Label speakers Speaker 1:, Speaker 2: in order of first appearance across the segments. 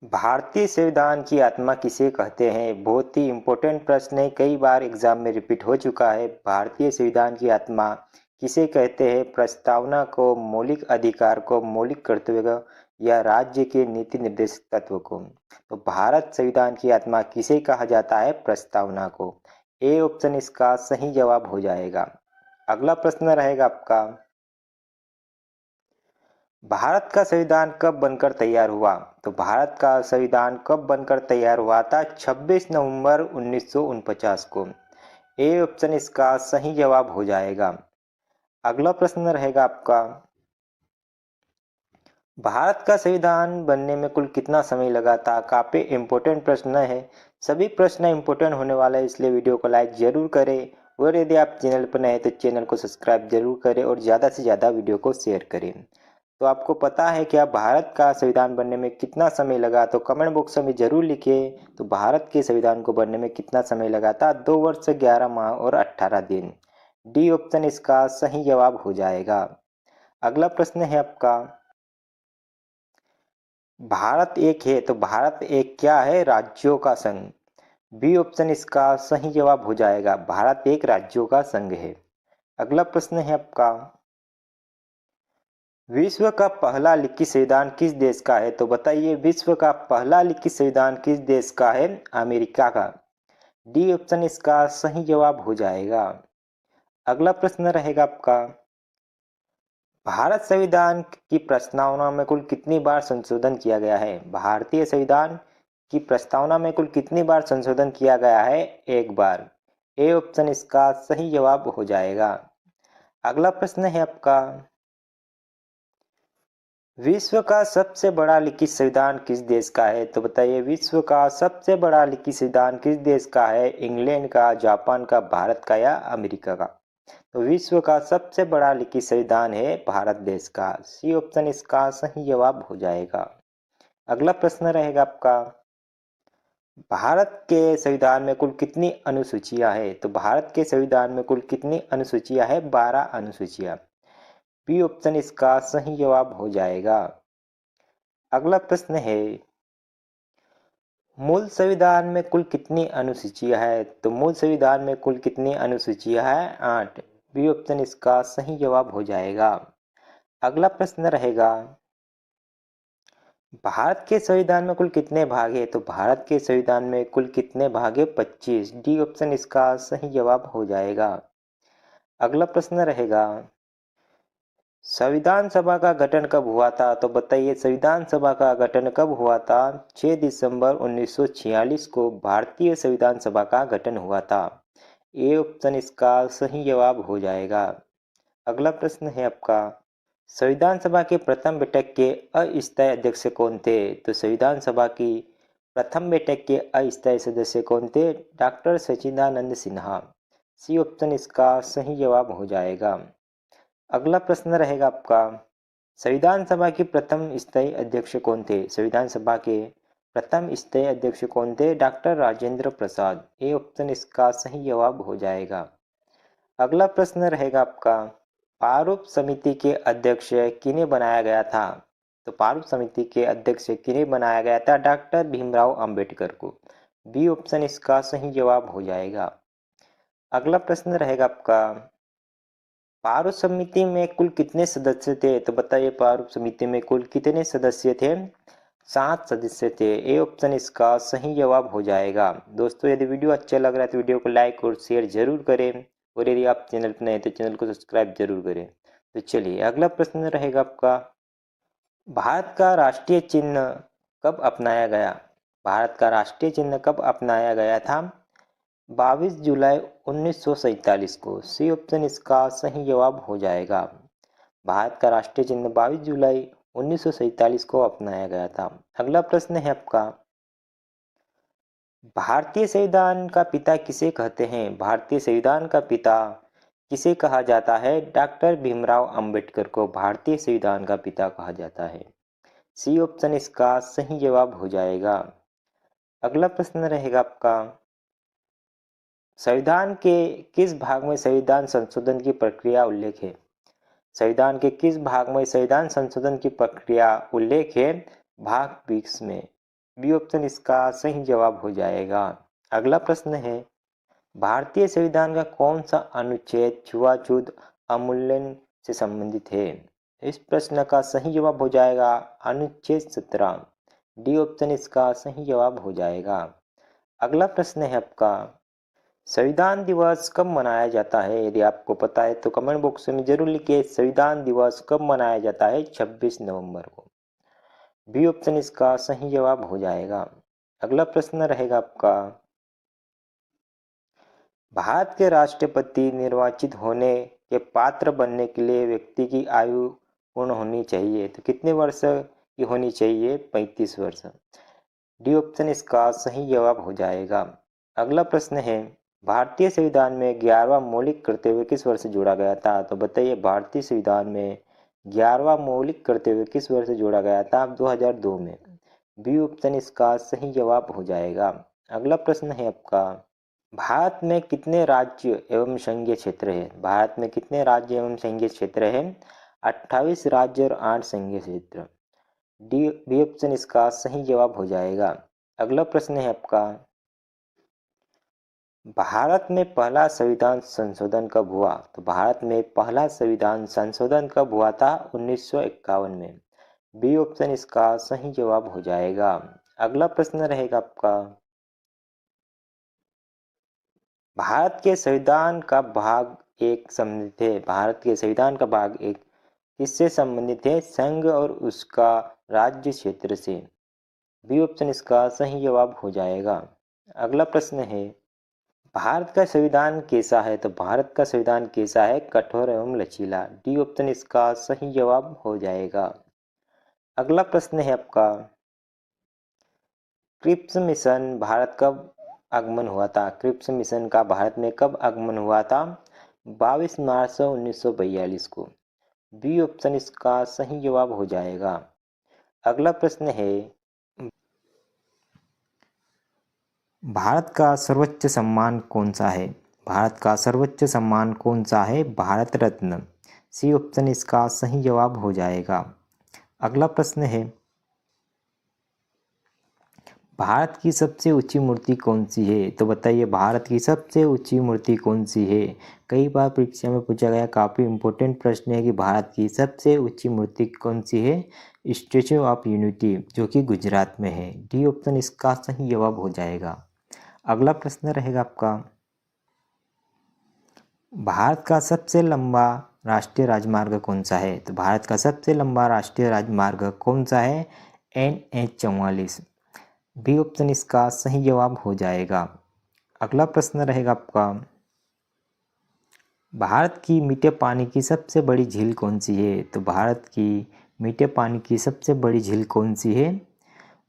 Speaker 1: भारतीय संविधान की आत्मा किसे कहते हैं? बहुत ही इम्पोर्टेंट प्रश्न है, कई बार एग्जाम में रिपीट हो चुका है। भारतीय संविधान की आत्मा किसे कहते हैं? प्रस्तावना को, मौलिक अधिकार को, मौलिक कर्तव्य को या राज्य के नीति निर्देशक तत्व को? तो भारत संविधान की आत्मा किसे कहा जाता है? प्रस्तावना को। ए ऑप्शन इसका सही जवाब हो जाएगा। अगला प्रश्न रहेगा आपका, भारत का संविधान कब बनकर तैयार हुआ? तो भारत का संविधान कब बनकर तैयार हुआ था? 26 नवंबर 1949 को। ए ऑप्शन इसका सही जवाब हो जाएगा। अगला प्रश्न रहेगा आपका, भारत का संविधान बनने में कुल कितना समय लगा था? काफी इम्पोर्टेंट प्रश्न है। सभी प्रश्न इम्पोर्टेंट होने वाले हैं, इसलिए वीडियो को लाइक जरूर करें और यदि आप चैनल पर नए हैं तो चैनल को सब्सक्राइब जरूर करें और ज़्यादा से ज़्यादा वीडियो को शेयर करें। तो आपको पता है क्या भारत का संविधान बनने में कितना समय लगा? तो कमेंट बॉक्स में जरूर लिखिए। तो भारत के संविधान को बनने में कितना समय लगा था? 2 वर्ष 11 माह और 18 दिन। डी ऑप्शन इसका सही जवाब हो जाएगा। अगला प्रश्न है आपका, भारत एक है तो भारत एक क्या है? राज्यों का संघ। बी ऑप्शन इसका सही जवाब हो जाएगा। भारत एक राज्यों का संघ है। अगला प्रश्न है आपका, विश्व का पहला लिखित संविधान किस देश का है? तो बताइए, विश्व का पहला लिखित संविधान किस देश का है? अमेरिका का। डी ऑप्शन इसका सही जवाब हो जाएगा। अगला प्रश्न रहेगा आपका, भारत संविधान की प्रस्तावना में कुल कितनी बार संशोधन किया गया है? भारतीय संविधान की प्रस्तावना में कुल कितनी बार संशोधन किया गया है? एक बार। ए ऑप्शन इसका सही जवाब हो जाएगा। अगला प्रश्न है आपका, विश्व का सबसे बड़ा लिखित संविधान किस देश का है? तो बताइए, विश्व का सबसे बड़ा लिखित संविधान किस देश का है? इंग्लैंड का, जापान का, भारत का या अमेरिका का? तो विश्व का सबसे बड़ा लिखित संविधान है भारत देश का। सी ऑप्शन इसका सही जवाब हो जाएगा। अगला प्रश्न रहेगा आपका, भारत के संविधान में कुल कितनी अनुसूचियां हैं? तो भारत के संविधान में कुल कितनी अनुसूचियां हैं? 12 अनुसूचियां। बी ऑप्शन इसका सही जवाब हो जाएगा। अगला प्रश्न है, मूल संविधान में कुल कितनी अनुसूचियां हैं? तो मूल संविधान में कुल कितनी अनुसूचियां हैं? 8। बी ऑप्शन इसका सही जवाब हो जाएगा। अगला प्रश्न रहेगा, भारत के संविधान में कुल कितने भाग हैं? तो भारत के संविधान में कुल कितने भाग हैं? 25। डी ऑप्शन इसका सही जवाब हो जाएगा। अगला प्रश्न रहेगा, संविधान सभा का गठन कब हुआ था? तो बताइए, संविधान सभा का गठन कब हुआ था? 6 दिसंबर 1946 को भारतीय संविधान सभा का गठन हुआ था। ए ऑप्शन इसका सही जवाब हो जाएगा। अगला प्रश्न है आपका, संविधान सभा के प्रथम बैठक के अस्थायी अध्यक्ष कौन थे? तो संविधान सभा की प्रथम बैठक के अस्थायी सदस्य कौन थे? डॉक्टर सच्चिदानंद सिन्हा। सी ऑप्शन इसका सही जवाब हो जाएगा। अगला प्रश्न रहेगा आपका, संविधान सभा की प्रथम स्थायी अध्यक्ष कौन थे? संविधान सभा के प्रथम स्थायी अध्यक्ष कौन थे? Doctor Rajendra Prasad. A option इसका सही जवाब हो जाएगा। अगला प्रश्न रहेगा आपका, प्रारूप समिति के अध्यक्ष किन्हें बनाया गया था? तो प्रारूप समिति के अध्यक्ष किन्हें बनाया गया था? डॉक्टर भीमराव अंबेडकर को। बी ऑप्शन इसका सही जवाब हो जाएगा। अगला प्रश्न रहेगा आपका, प्रारूप समिति में कुल कितने सदस्य थे? तो बताइए, प्रारूप समिति में कुल कितने सदस्य थे? 7 सदस्य थे। ए ऑप्शन इसका सही जवाब हो जाएगा। दोस्तों, यदि वीडियो अच्छा लग रहा है तो वीडियो को लाइक और शेयर जरूर करें और यदि आप चैनल पर नए हैं तो चैनल को सब्सक्राइब जरूर करें। तो चलिए, अगला प्रश्न रहेगा आपका, भारत का राष्ट्रीय चिन्ह कब अपनाया गया? भारत का राष्ट्रीय चिन्ह कब अपनाया गया था? 22 जुलाई 1947 को। सी ऑप्शन इसका सही जवाब हो जाएगा। भारत का राष्ट्रीय चिन्ह 22 जुलाई 1947 को अपनाया गया था। अगला प्रश्न है आपका, भारतीय संविधान का पिता किसे कहते हैं? भारतीय संविधान का पिता किसे कहा जाता है? डॉक्टर भीमराव अंबेडकर को भारतीय संविधान का पिता कहा जाता है। सी ऑप्शन इसका सही जवाब हो जाएगा। अगला प्रश्न रहेगा आपका, संविधान के किस भाग में संविधान संशोधन की प्रक्रिया उल्लेख है? संविधान के किस भाग में संविधान संशोधन की प्रक्रिया उल्लेख है? भाग 20 में। बी ऑप्शन इसका सही जवाब हो जाएगा। अगला प्रश्न है, भारतीय संविधान का कौन सा अनुच्छेद छुआछूत अवमूल्यन से संबंधित है? इस प्रश्न का सही जवाब हो जाएगा अनुच्छेद 17। डी ऑप्शन इसका सही जवाब हो जाएगा। अगला प्रश्न है आपका, संविधान दिवस कब मनाया जाता है? यदि आपको पता है तो कमेंट बॉक्स में जरूर लिखिए, संविधान दिवस कब मनाया जाता है? 26 नवंबर को। बी ऑप्शन इसका सही जवाब हो जाएगा। अगला प्रश्न रहेगा आपका, भारत के राष्ट्रपति निर्वाचित होने के पात्र बनने के लिए व्यक्ति की आयु पूर्ण होनी चाहिए, तो कितने वर्ष की होनी चाहिए? 35 वर्ष। डी ऑप्शन इसका सही जवाब हो जाएगा। अगला प्रश्न है, भारतीय संविधान में 11वां मौलिक कर्तव्य किस वर्ष जोड़ा गया था? तो बताइए, भारतीय संविधान में 11वां मौलिक कर्तव्य किस वर्ष जोड़ा गया था? 2002 में। बी ऑप्शन इसका सही जवाब हो जाएगा। अगला प्रश्न है आपका, भारत में कितने राज्य एवं संघीय क्षेत्र है? भारत में कितने राज्य एवं संघीय क्षेत्र है? 28 राज्य और 8 संघीय क्षेत्र। डी बी ऑप्शन इसका सही जवाब हो जाएगा। अगला प्रश्न है आपका, भारत में पहला संविधान संशोधन कब हुआ? तो भारत में पहला संविधान संशोधन कब हुआ था? 1951 में। बी ऑप्शन इसका सही जवाब हो जाएगा। अगला प्रश्न रहेगा आपका, भारत के संविधान का भाग एक संबंधित है। भारत के संविधान का भाग एक किससे संबंधित है? संघ और उसका राज्य क्षेत्र से। बी ऑप्शन इसका सही जवाब हो जाएगा। अगला प्रश्न है, भारत का संविधान कैसा है? तो भारत का संविधान कैसा है? कठोर एवं लचीला। डी ऑप्शन इसका सही जवाब हो जाएगा। अगला प्रश्न है आपका, क्रिप्स मिशन भारत कब आगमन हुआ था? क्रिप्स मिशन का भारत में कब आगमन हुआ था? 22 मार्च 1942 को। बी ऑप्शन इसका सही जवाब हो जाएगा। अगला प्रश्न है, भारत का सर्वोच्च सम्मान कौन सा है? भारत का सर्वोच्च सम्मान कौन सा है? भारत रत्न। सी ऑप्शन इसका सही जवाब हो जाएगा। अगला प्रश्न है, भारत की सबसे ऊंची मूर्ति कौन सी है? तो बताइए, भारत की सबसे ऊंची मूर्ति कौन सी है? कई बार परीक्षा में पूछा गया, काफ़ी इंपॉर्टेंट प्रश्न है कि भारत की सबसे ऊंची मूर्ति कौन सी है? स्टैच्यू ऑफ यूनिटी, जो कि गुजरात में है। डी ऑप्शन इसका सही जवाब हो जाएगा। अगला प्रश्न रहेगा आपका, भारत का सबसे लंबा राष्ट्रीय राजमार्ग कौन सा है? तो भारत का सबसे लंबा राष्ट्रीय राजमार्ग कौन सा है? NH-44। बी ऑप्शन इसका सही जवाब हो जाएगा। अगला प्रश्न रहेगा आपका, भारत की मीठे पानी की सबसे बड़ी झील कौन सी है? तो भारत की मीठे पानी की सबसे बड़ी झील कौन सी है?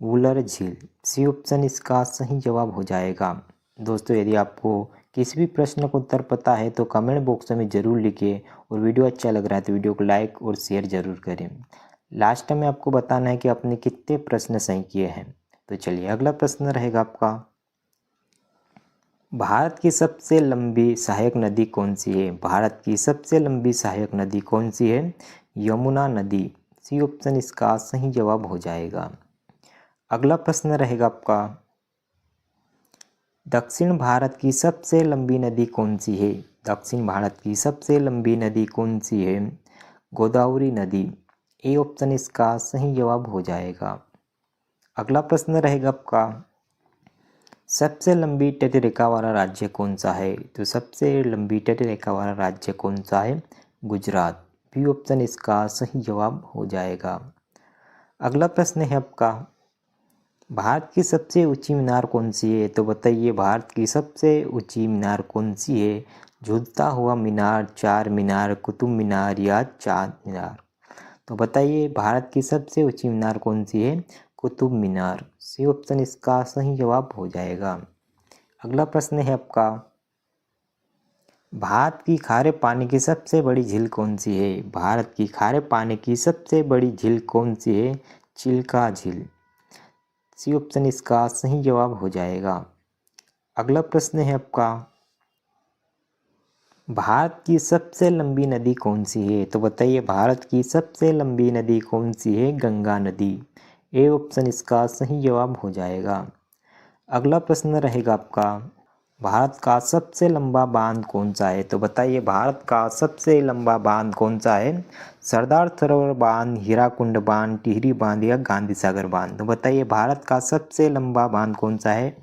Speaker 1: वुलर झील। सी ऑप्शन इसका सही जवाब हो जाएगा। दोस्तों, यदि आपको किसी भी प्रश्न का उत्तर पता है तो कमेंट बॉक्स में ज़रूर लिखिए, और वीडियो अच्छा लग रहा है तो वीडियो को लाइक और शेयर ज़रूर करें। लास्ट में आपको बताना है कि आपने कितने प्रश्न सही किए हैं। तो चलिए, अगला प्रश्न रहेगा आपका, भारत की सबसे लंबी सहायक नदी कौन सी है? भारत की सबसे लंबी सहायक नदी कौन सी है? यमुना नदी। सी ऑप्शन इसका सही जवाब हो जाएगा। अगला प्रश्न रहेगा आपका, दक्षिण भारत की सबसे लंबी नदी कौन सी है? दक्षिण भारत की सबसे लंबी नदी कौन सी है? गोदावरी नदी। ए ऑप्शन इसका सही जवाब हो जाएगा। अगला प्रश्न रहेगा आपका, सबसे लंबी तटरेखा वाला राज्य कौन सा है? तो सबसे लंबी तटरेखा वाला राज्य कौन सा है? गुजरात। बी ऑप्शन इसका सही जवाब हो जाएगा। अगला प्रश्न है आपका, भारत की सबसे ऊंची मीनार कौन सी है? तो बताइए, भारत की सबसे ऊंची मीनार कौन सी है? झूलता हुआ मीनार, चार मीनार, कुतुब मीनार या चांद मीनार। तो बताइए, भारत की सबसे ऊंची मीनार कौन सी है? कुतुब मीनार। सी ऑप्शन इसका सही जवाब हो जाएगा। अगला प्रश्न है आपका, भारत की खारे पानी की सबसे बड़ी झील कौन सी है? भारत की खारे पानी की सबसे बड़ी झील कौन सी है? चिल्का झील। सी ऑप्शन इसका सही जवाब हो जाएगा। अगला प्रश्न है आपका, भारत की सबसे लंबी नदी कौन सी है? तो बताइए, भारत की सबसे लंबी नदी कौन सी है? गंगा नदी। ए ऑप्शन इसका सही जवाब हो जाएगा। अगला प्रश्न रहेगा आपका, भारत का सबसे लंबा बांध कौन सा है? तो बताइए भारत का सबसे लंबा बांध कौन सा है? सरदार सरोवर बांध, हीराकुंड बांध, टिहरी बांध या गांधी सागर बांध? तो बताइए भारत का सबसे लंबा बांध कौन सा है?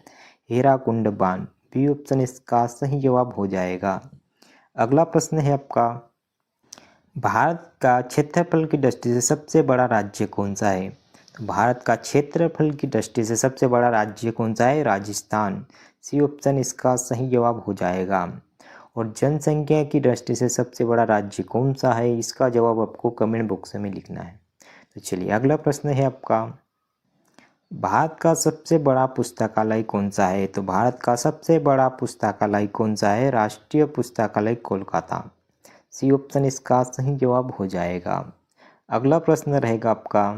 Speaker 1: हीराकुंड बांध। बी ऑप्शन इसका सही जवाब हो जाएगा। अगला प्रश्न है आपका, भारत का क्षेत्रफल की दृष्टि से सबसे बड़ा राज्य कौन सा है? तो भारत का क्षेत्रफल की दृष्टि से सबसे बड़ा राज्य कौन सा है? राजस्थान। सी ऑप्शन इसका सही जवाब हो जाएगा। और जनसंख्या की दृष्टि से सबसे बड़ा राज्य कौन सा है? इसका जवाब आपको कमेंट बॉक्स में लिखना है। तो चलिए अगला प्रश्न है आपका, भारत का सबसे बड़ा पुस्तकालय कौन सा है? तो भारत का सबसे बड़ा पुस्तकालय कौन सा है? राष्ट्रीय पुस्तकालय कोलकाता। सी ऑप्शन इसका सही जवाब हो जाएगा। अगला प्रश्न रहेगा आपका,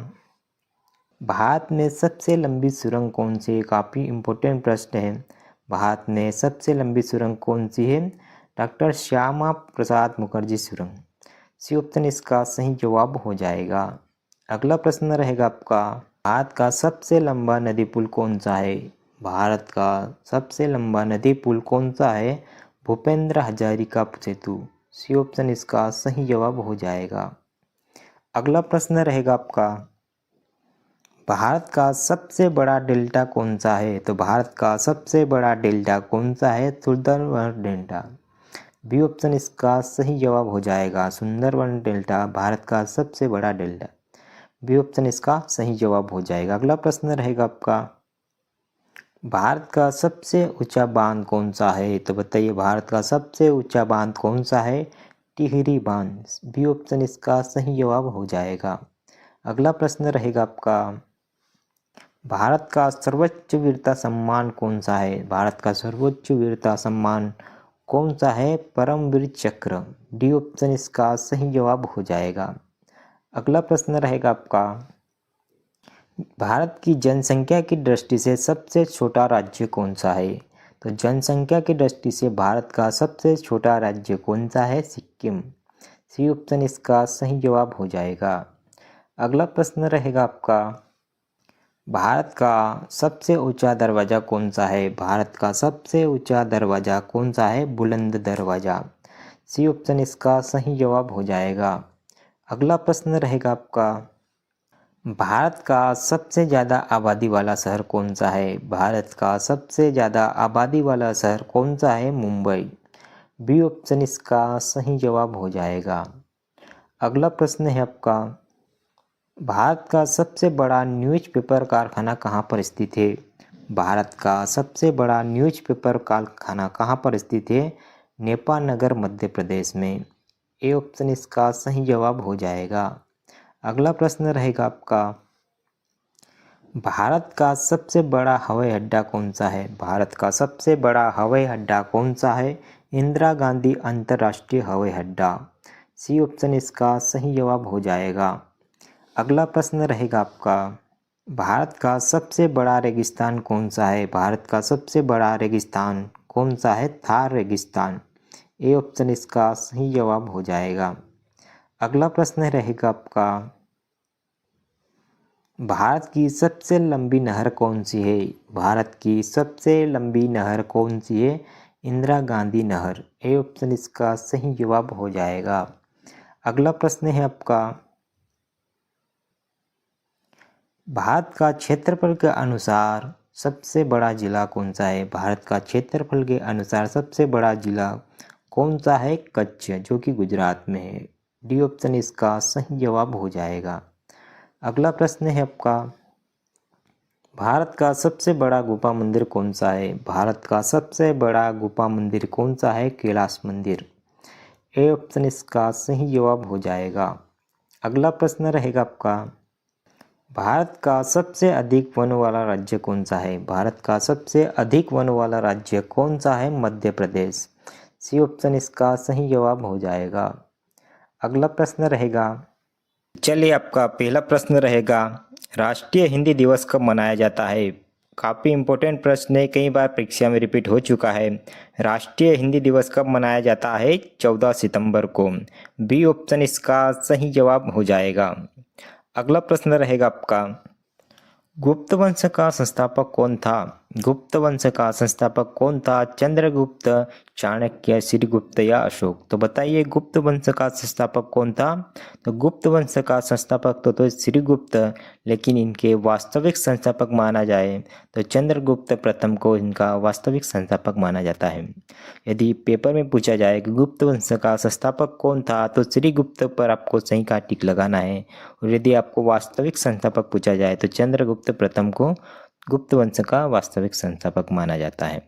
Speaker 1: भारत में सबसे लंबी सुरंग कौन सी है? काफ़ी इम्पोर्टेंट प्रश्न है। भारत में सबसे लंबी सुरंग कौन सी है? डॉक्टर श्यामा प्रसाद मुखर्जी सुरंग। सी ऑप्शन इसका सही जवाब हो जाएगा। अगला प्रश्न रहेगा आपका, भारत का सबसे लंबा नदी पुल कौन सा है? भारत का सबसे लंबा नदी पुल कौन सा है? भूपेंद्र हजारिका सेतु। सी ऑप्शन इसका सही जवाब हो जाएगा। अगला प्रश्न रहेगा आपका, भारत का सबसे बड़ा डेल्टा कौन सा है? तो भारत का सबसे बड़ा डेल्टा कौन सा है? सुंदरवन डेल्टा। बी ऑप्शन इसका सही जवाब हो जाएगा। सुंदरवन डेल्टा भारत का सबसे बड़ा डेल्टा। बी ऑप्शन इसका सही जवाब हो जाएगा। अगला प्रश्न रहेगा आपका, भारत का सबसे ऊंचा बांध कौन सा है? तो बताइए भारत का सबसे ऊंचा बांध कौन सा है? टिहरी बांध। बी ऑप्शन इसका सही जवाब हो जाएगा। अगला प्रश्न रहेगा आपका, भारत का सर्वोच्च वीरता सम्मान कौन सा है? भारत का सर्वोच्च वीरता सम्मान कौन सा है? परमवीर चक्र। डी ऑप्शन इसका सही जवाब हो जाएगा। अगला प्रश्न रहेगा आपका, भारत की जनसंख्या की दृष्टि से सबसे छोटा राज्य कौन सा है? तो जनसंख्या की दृष्टि से भारत का सबसे छोटा राज्य कौन सा है? सिक्किम। सी ऑप्शन इसका सही जवाब हो जाएगा। अगला प्रश्न रहेगा आपका, भारत का सबसे ऊंचा दरवाज़ा कौन सा है? भारत का सबसे ऊंचा दरवाज़ा कौन सा है? बुलंद दरवाज़ा। सी ऑप्शन इसका सही जवाब हो जाएगा। अगला प्रश्न रहेगा आपका, भारत का सबसे ज़्यादा आबादी वाला शहर कौन सा है? भारत का सबसे ज़्यादा आबादी वाला शहर कौन सा है? मुंबई। बी ऑप्शन इसका सही जवाब हो जाएगा। अगला प्रश्न है आपका, भारत का सबसे बड़ा न्यूज़पेपर कारखाना कहाँ पर स्थित है? भारत का सबसे बड़ा न्यूज़पेपर कारखाना कहाँ पर स्थित है? नेपानगर मध्य प्रदेश में। ए ऑप्शन इसका सही जवाब हो जाएगा। अगला प्रश्न रहेगा आपका, भारत का सबसे बड़ा हवाई अड्डा कौन सा है? भारत का सबसे बड़ा हवाई अड्डा कौन सा है? इंदिरा गांधी अंतर्राष्ट्रीय हवाई अड्डा। सी ऑप्शन इसका सही जवाब हो जाएगा। अगला प्रश्न रहेगा आपका, भारत का सबसे बड़ा रेगिस्तान कौन सा है? भारत का सबसे बड़ा रेगिस्तान कौन सा है? थार रेगिस्तान। ए ऑप्शन इसका सही जवाब हो जाएगा। अगला प्रश्न रहेगा आपका, भारत की सबसे लंबी नहर कौन सी है? भारत की सबसे लंबी नहर कौन सी है? इंदिरा गांधी नहर। ए ऑप्शन इसका सही जवाब हो जाएगा। अगला प्रश्न है आपका, भारत का क्षेत्रफल के अनुसार सबसे बड़ा जिला कौन सा है? भारत का क्षेत्रफल के अनुसार सबसे बड़ा जिला कौन सा है? कच्छ, जो कि गुजरात में है। डी ऑप्शन इसका सही जवाब हो जाएगा। अगला प्रश्न है आपका, भारत का सबसे बड़ा गुफा मंदिर कौन सा है? भारत का सबसे बड़ा गुफा मंदिर कौन सा है? कैलाश मंदिर। ए ऑप्शन इसका सही जवाब हो जाएगा। अगला प्रश्न रहेगा आपका, भारत का सबसे अधिक वन वाला राज्य कौन सा है? भारत का सबसे अधिक वन वाला राज्य कौन सा है? मध्य प्रदेश। सी ऑप्शन इसका सही जवाब हो जाएगा। अगला प्रश्न रहेगा, चलिए आपका पहला प्रश्न रहेगा, राष्ट्रीय हिंदी दिवस कब मनाया जाता है? काफ़ी इम्पोर्टेंट प्रश्न है, कई बार परीक्षा में रिपीट हो चुका है। राष्ट्रीय हिंदी दिवस कब मनाया जाता है? 14 सितंबर को। बी ऑप्शन इसका सही जवाब हो जाएगा। अगला प्रश्न रहेगा आपका, गुप्त वंश का संस्थापक कौन था? गुप्त वंश का संस्थापक कौन था? चंद्रगुप्त, चाणक्य, श्रीगुप्त या अशोक? तो बताइए गुप्त वंश का संस्थापक कौन था? तो गुप्त वंश का संस्थापक तो श्रीगुप्त, लेकिन इनके वास्तविक संस्थापक माना जाए तो चंद्रगुप्त प्रथम को इनका वास्तविक संस्थापक माना जाता है। यदि पेपर में पूछा जाए कि गुप्त वंश का संस्थापक कौन था तो श्रीगुप्त पर आपको सही का टिक लगाना है, और यदि आपको वास्तविक संस्थापक पूछा जाए तो चंद्रगुप्त प्रथम को गुप्त वंश का वास्तविक संस्थापक माना जाता है।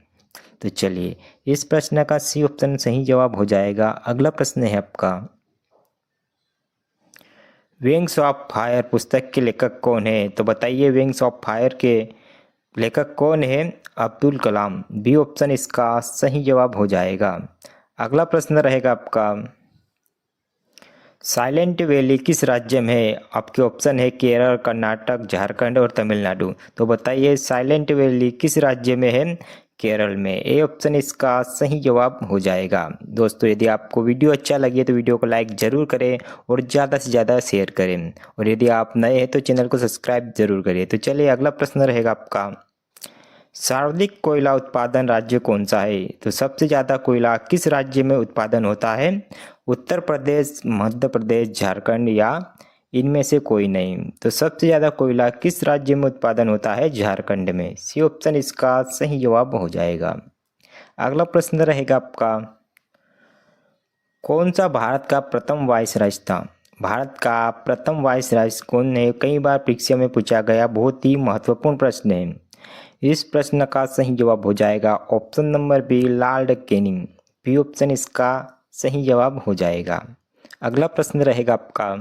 Speaker 1: तो चलिए, इस प्रश्न का सी ऑप्शन सही जवाब हो जाएगा। अगला प्रश्न है आपका, विंग्स ऑफ फायर पुस्तक के लेखक कौन है? तो बताइए विंग्स ऑफ फायर के लेखक कौन है? अब्दुल कलाम। बी ऑप्शन इसका सही जवाब हो जाएगा। अगला प्रश्न रहेगा आपका, साइलेंट वैली किस राज्य में है? आपके ऑप्शन है केरल, कर्नाटक, झारखंड और तमिलनाडु। तो बताइए साइलेंट वैली किस राज्य में है? केरल में। ए ऑप्शन इसका सही जवाब हो जाएगा। दोस्तों, यदि आपको वीडियो अच्छा लगे तो वीडियो को लाइक ज़रूर करें और ज़्यादा से ज़्यादा शेयर करें, और यदि आप नए हैं तो चैनल को सब्सक्राइब जरूर करें। तो चलिए, अगला प्रश्न रहेगा आपका, सर्वाधिक कोयला उत्पादन राज्य कौन सा है? तो सबसे ज़्यादा कोयला किस राज्य में उत्पादन होता है? उत्तर प्रदेश, मध्य प्रदेश, झारखंड या इनमें से कोई नहीं? तो सबसे ज़्यादा कोयला किस राज्य में उत्पादन होता है? झारखंड में। सी ऑप्शन इसका सही जवाब हो जाएगा। अगला प्रश्न रहेगा आपका, कौन सा भारत का प्रथम वायसराय था? भारत का प्रथम वायसराय कौन है? कई बार परीक्षा में पूछा गया बहुत ही महत्वपूर्ण प्रश्न है। इस प्रश्न का सही जवाब हो जाएगा option number B, Lord Canning. B option इसका सही जवाब हो जाएगा। अगला प्रश्न रहेगा आपका,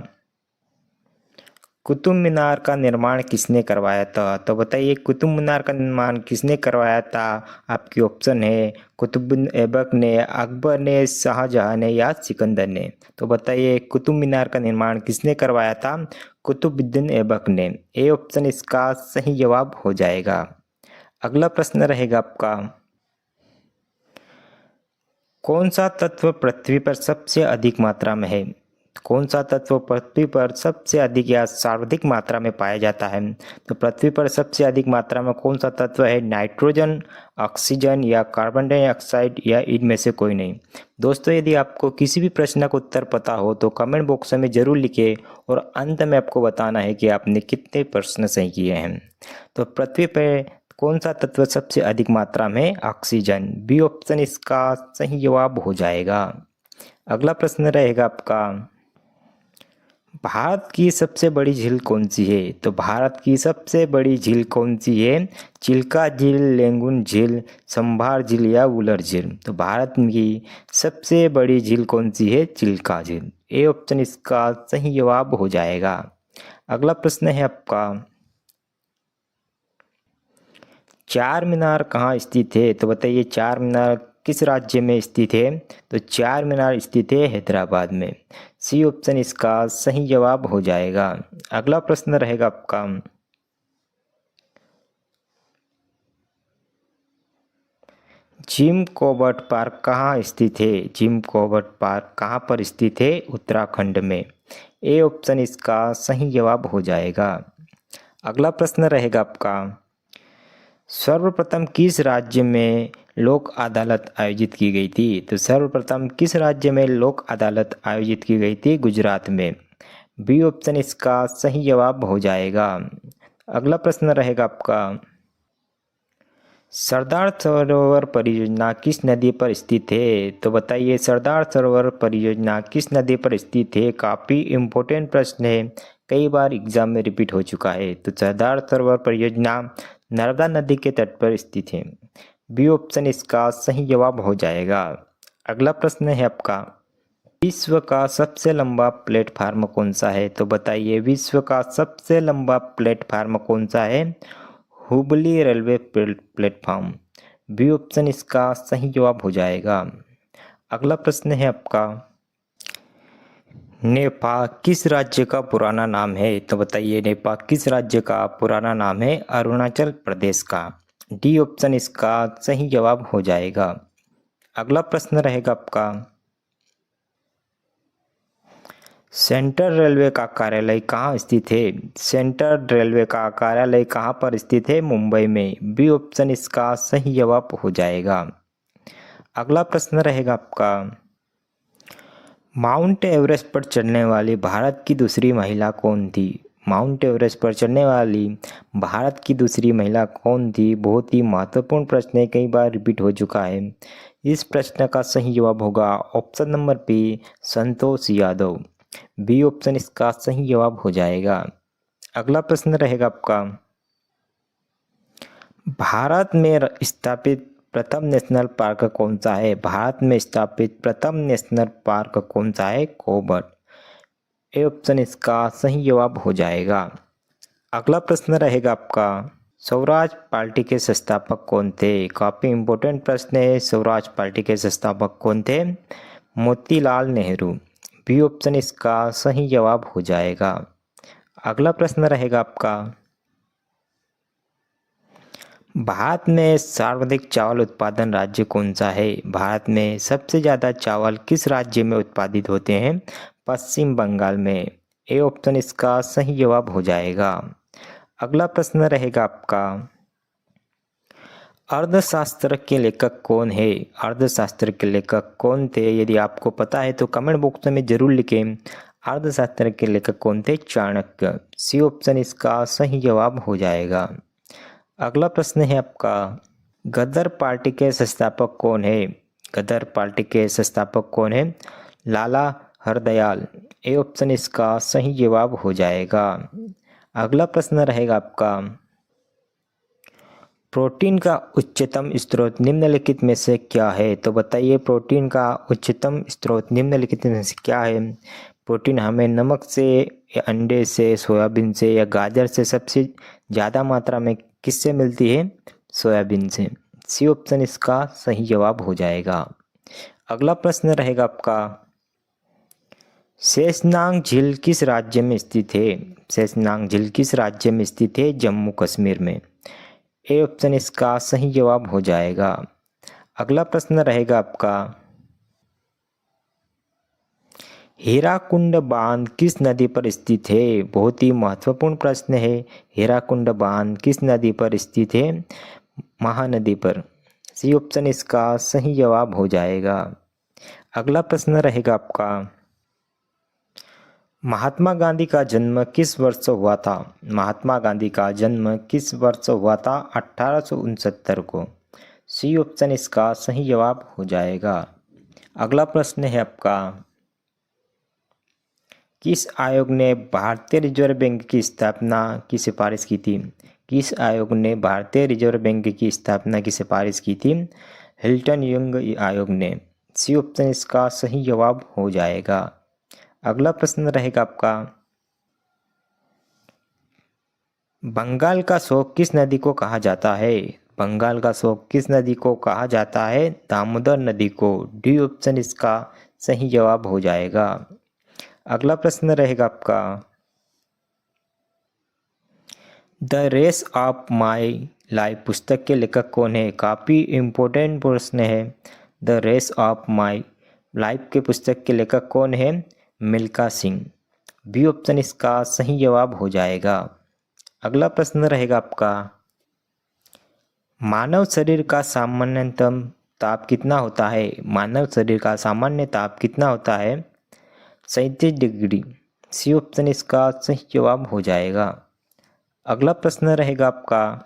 Speaker 1: कुतुब मीनार का निर्माण किसने करवाया था? तो बताइए कुतुब मीनार का निर्माण किसने करवाया था? आपकी ऑप्शन है कुतुबुद्दीन ऐबक ने, अकबर ने, शाहजहां ने या सिकंदर ने? तो बताइए कुतुब मीनार का निर्माण किसने करवाया था? कुतुबुद्दीन ऐबक ने। ए ऑप्शन इसका सही जवाब हो जाएगा। अगला प्रश्न रहेगा आपका, कौन सा तत्व पृथ्वी पर सबसे अधिक मात्रा में है? कौन सा तत्व पृथ्वी पर सबसे अधिक या सर्वाधिक मात्रा में पाया जाता है? तो पृथ्वी पर सबसे अधिक मात्रा में कौन सा तत्व है? नाइट्रोजन, ऑक्सीजन या कार्बन डाइऑक्साइड या इनमें से कोई नहीं? दोस्तों, यदि आपको किसी भी प्रश्न का उत्तर पता हो तो कमेंट बॉक्स में ज़रूर लिखें, और अंत में आपको बताना है कि आपने कितने प्रश्न सही किए हैं। तो पृथ्वी पर कौन सा तत्व सबसे अधिक मात्रा में? ऑक्सीजन। बी ऑप्शन इसका सही जवाब हो जाएगा। अगला प्रश्न रहेगा आपका, भारत की सबसे बड़ी झील कौन सी है? तो भारत की सबसे बड़ी झील कौन सी है? चिल्का झील, लेंगुन झील, संभार झील या वुलर झील? तो भारत की सबसे बड़ी झील कौन सी है? चिल्का झील। ए ऑप्शन इसका सही जवाब हो जाएगा। अगला प्रश्न है आपका, चार मीनार कहाँ स्थित है? तो बताइए चार मीनार किस राज्य में स्थित है? तो चार मीनार स्थित है हैदराबाद में। सी ऑप्शन इसका सही जवाब हो जाएगा। अगला प्रश्न रहेगा आपका, जिम कॉर्बेट पार्क कहाँ स्थित है? जिम कॉर्बेट पार्क कहाँ पर स्थित है? उत्तराखंड में। ए ऑप्शन इसका सही जवाब हो जाएगा। अगला प्रश्न रहेगा आपका, सर्वप्रथम किस राज्य में लोक अदालत आयोजित की गई थी? तो सर्वप्रथम किस राज्य में लोक अदालत आयोजित की गई थी? गुजरात में। बी ऑप्शन इसका सही जवाब हो जाएगा। अगला प्रश्न रहेगा आपका, सरदार सरोवर परियोजना किस नदी पर स्थित है? तो बताइए सरदार सरोवर परियोजना किस नदी पर स्थित है? काफ़ी इम्पोर्टेंट प्रश्न है, कई बार एग्जाम में रिपीट हो चुका है। तो सरदार सरोवर परियोजना नर्मदा नदी के तट पर स्थित है। बी ऑप्शन इसका सही जवाब हो जाएगा। अगला प्रश्न है आपका, विश्व का सबसे लंबा प्लेटफार्म कौन सा है? तो बताइए विश्व का सबसे लंबा प्लेटफार्म कौन सा है? Hubli railway platform. B option इसका सही जवाब हो जाएगा। अगला प्रश्न है आपका, नेपाल किस राज्य का पुराना नाम है? तो बताइए नेपाल किस राज्य का पुराना नाम है? अरुणाचल प्रदेश का। डी ऑप्शन इसका सही जवाब हो जाएगा। अगला प्रश्न रहेगा आपका, सेंट्रल रेलवे का कार्यालय कहाँ स्थित है? सेंट्रल रेलवे का कार्यालय कहाँ पर स्थित है? मुंबई में। बी ऑप्शन इसका सही जवाब हो जाएगा। अगला प्रश्न रहेगा आपका, माउंट एवरेस्ट पर चढ़ने वाली भारत की दूसरी महिला कौन थी? माउंट एवरेस्ट पर चढ़ने वाली भारत की दूसरी महिला कौन थी? बहुत ही महत्वपूर्ण प्रश्न है, कई बार रिपीट हो चुका है। इस प्रश्न का सही जवाब होगा option number B, Santosh Yadav. B option इसका सही जवाब हो जाएगा। अगला प्रश्न रहेगा आपका, भारत में स्थापित प्रथम नेशनल पार्क कौन सा है? भारत में स्थापित प्रथम नेशनल पार्क कौन सा है? कोबर। ए ऑप्शन इसका सही जवाब हो जाएगा। अगला प्रश्न रहेगा आपका, स्वराज पार्टी के संस्थापक कौन थे? काफ़ी इंपॉर्टेंट प्रश्न है। स्वराज पार्टी के संस्थापक कौन थे? मोतीलाल नेहरू। बी ऑप्शन इसका सही जवाब हो जाएगा। अगला प्रश्न रहेगा आपका, भारत में सर्वाधिक चावल उत्पादन राज्य कौन सा है? भारत में सबसे ज़्यादा चावल किस राज्य में उत्पादित होते हैं? पश्चिम बंगाल में। ए ऑप्शन इसका सही जवाब हो जाएगा। अगला प्रश्न रहेगा आपका, अर्थशास्त्र के लेखक कौन है? अर्थशास्त्र के लेखक कौन थे? यदि आपको पता है तो कमेंट बॉक्स में जरूर लिखें। अर्थशास्त्र के लेखक कौन थे? चाणक्य। सी ऑप्शन इसका सही जवाब हो जाएगा। अगला प्रश्न है आपका, गदर पार्टी के संस्थापक कौन है? गदर पार्टी के संस्थापक कौन है? लाला हरदयाल। ए ऑप्शन इसका सही जवाब हो जाएगा। अगला प्रश्न रहेगा आपका, प्रोटीन का उच्चतम स्रोत निम्नलिखित में से क्या है? तो बताइए, प्रोटीन का उच्चतम स्रोत निम्नलिखित में से क्या है? प्रोटीन हमें नमक से या अंडे से, सोयाबीन से या गाजर से सबसे ज़्यादा मात्रा में किससे मिलती है? सोयाबीन से। सी ऑप्शन इसका सही जवाब हो जाएगा। अगला प्रश्न रहेगा आपका, शेषनाग झील किस राज्य में स्थित है? शेषनाग झील किस राज्य में स्थित है? जम्मू कश्मीर में। ए ऑप्शन इसका सही जवाब हो जाएगा। अगला प्रश्न रहेगा आपका, हीराकुंड बांध किस नदी पर स्थित है? बहुत ही महत्वपूर्ण प्रश्न है। हीराकुंड बांध किस नदी पर स्थित है? महानदी पर। सी ऑप्शन इसका सही जवाब हो जाएगा। अगला प्रश्न रहेगा आपका, महात्मा गांधी का जन्म किस वर्ष हुआ था? महात्मा गांधी का जन्म किस वर्ष हुआ था? 1869 को। सी ऑप्शन इसका सही जवाब हो जाएगा। अगला प्रश्न है आपका, किस आयोग ने भारतीय रिजर्व बैंक की स्थापना की सिफारिश की थी? किस आयोग ने भारतीय रिजर्व बैंक की स्थापना की सिफारिश की थी? हिल्टन यंग आयोग ने। सी ऑप्शन इसका सही जवाब हो जाएगा। अगला प्रश्न रहेगा आपका, बंगाल का शोक किस नदी को कहा जाता है? बंगाल का शोक किस नदी को कहा जाता है? दामोदर नदी को। डी ऑप्शन इसका सही जवाब हो जाएगा। अगला प्रश्न रहेगा आपका, the race of my life पुस्तक के लेखक कौन है? काफ़ी इम्पोर्टेंट प्रश्न है। The race of my life के पुस्तक के लेखक कौन है? मिल्खा सिंह। बी ऑप्शन इसका सही जवाब हो जाएगा। अगला प्रश्न रहेगा आपका, मानव शरीर का सामान्यतम ताप कितना होता है? मानव शरीर का सामान्य ताप कितना होता है? 37 डिग्री। सी ऑप्शन इसका सही जवाब हो जाएगा। अगला प्रश्न रहेगा आपका,